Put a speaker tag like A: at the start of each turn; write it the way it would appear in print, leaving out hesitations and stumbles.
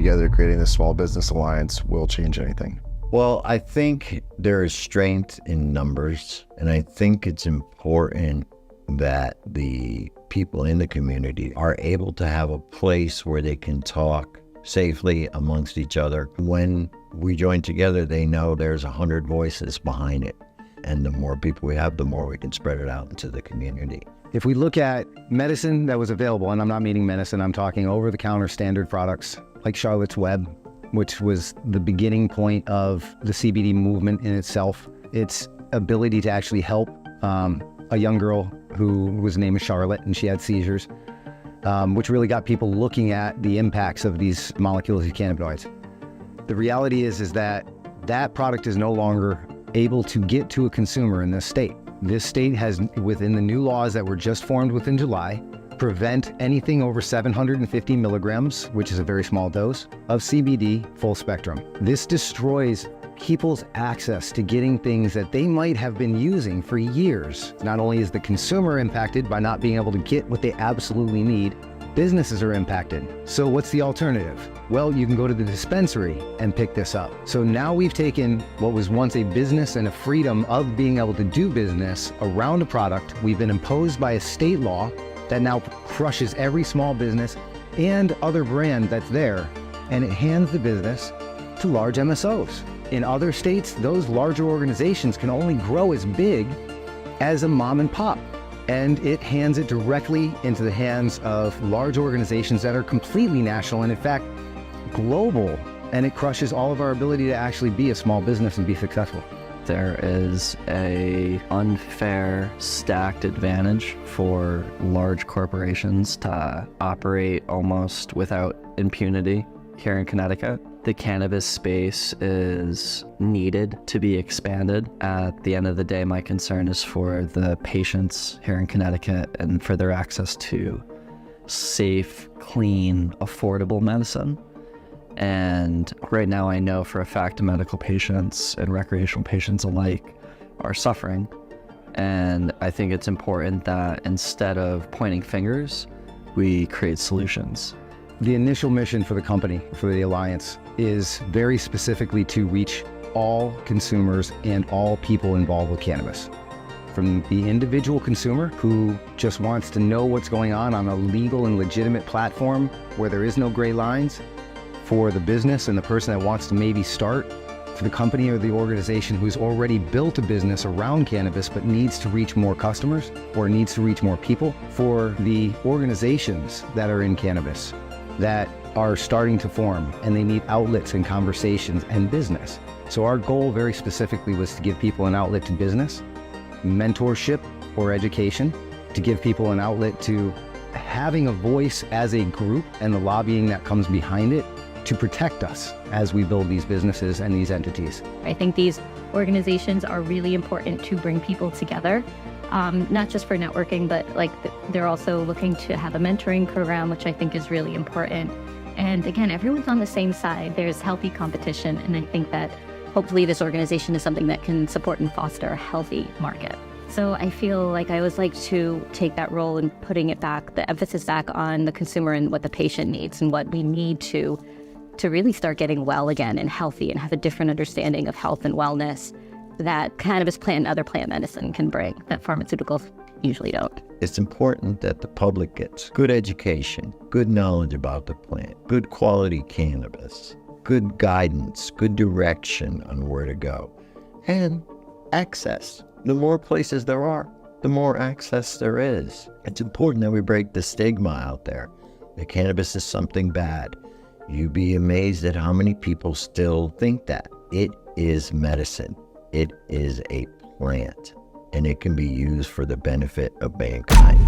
A: together creating this small business alliance will change anything?
B: Well, I think there is strength in numbers, and I think it's important that the people in the community are able to have a place where they can talk safely amongst each other. When we join together, they know there's 100 voices behind it. And the more people we have, the more we can spread it out into the community.
C: If we look at medicine that was available, and I'm not meaning medicine, I'm talking over-the-counter standard products like Charlotte's Web, which was the beginning point of the CBD movement in itself. Its ability to actually help a young girl who was named Charlotte, and she had seizures, which really got people looking at the impacts of these molecules, these cannabinoids. The reality is that that product is no longer able to get to a consumer in this state. This state has, within the new laws that were just formed within July, prevent anything over 750 milligrams, which is a very small dose, of CBD full spectrum. This destroys people's access to getting things that they might have been using for years. Not only is the consumer impacted by not being able to get what they absolutely need, businesses are impacted. So what's the alternative? Well, you can go to the dispensary and pick this up. So now we've taken what was once a business and a freedom of being able to do business around a product. We've been imposed by a state law that now crushes every small business and other brand that's there, and it hands the business to large MSOs. In other states, those larger organizations can only grow as big as a mom and pop, and it hands it directly into the hands of large organizations that are completely national and in fact global, and it crushes all of our ability to actually be a small business and be successful.
D: There is a unfair stacked advantage for large corporations to operate almost without impunity here in Connecticut. The cannabis space is needed to be expanded. At the end of the day, my concern is for the patients here in Connecticut and for their access to safe, clean, affordable medicine. And right now I know for a fact medical patients and recreational patients alike are suffering. And I think it's important that instead of pointing fingers, we create solutions.
C: The initial mission for the company, for the Alliance, is very specifically to reach all consumers and all people involved with cannabis. From the individual consumer who just wants to know what's going on a legal and legitimate platform where there is no gray lines, for the business and the person that wants to maybe start, for the company or the organization who's already built a business around cannabis but needs to reach more customers or needs to reach more people, for the organizations that are in cannabis that are starting to form and they need outlets and conversations and business. So our goal very specifically was to give people an outlet to business, mentorship or education, to give people an outlet to having a voice as a group and the lobbying that comes behind it to protect us as we build these businesses and these entities.
E: I think these organizations are really important to bring people together, not just for networking, but they're also looking to have a mentoring program, which I think is really important. And again, everyone's on the same side. There's healthy competition, and I think that hopefully this organization is something that can support and foster a healthy market. So I feel like I always like to take that role and putting it back, the emphasis back on the consumer and what the patient needs and what we need to really start getting well again and healthy and have a different understanding of health and wellness that cannabis plant and other plant medicine can bring that pharmaceuticals usually don't.
B: It's important that the public gets good education, good knowledge about the plant, good quality cannabis, good guidance, good direction on where to go, and access. The more places there are, the more access there is. It's important that we break the stigma out there that cannabis is something bad. You'd be amazed at how many people still think that. It is medicine. It is a plant, and it can be used for the benefit of mankind.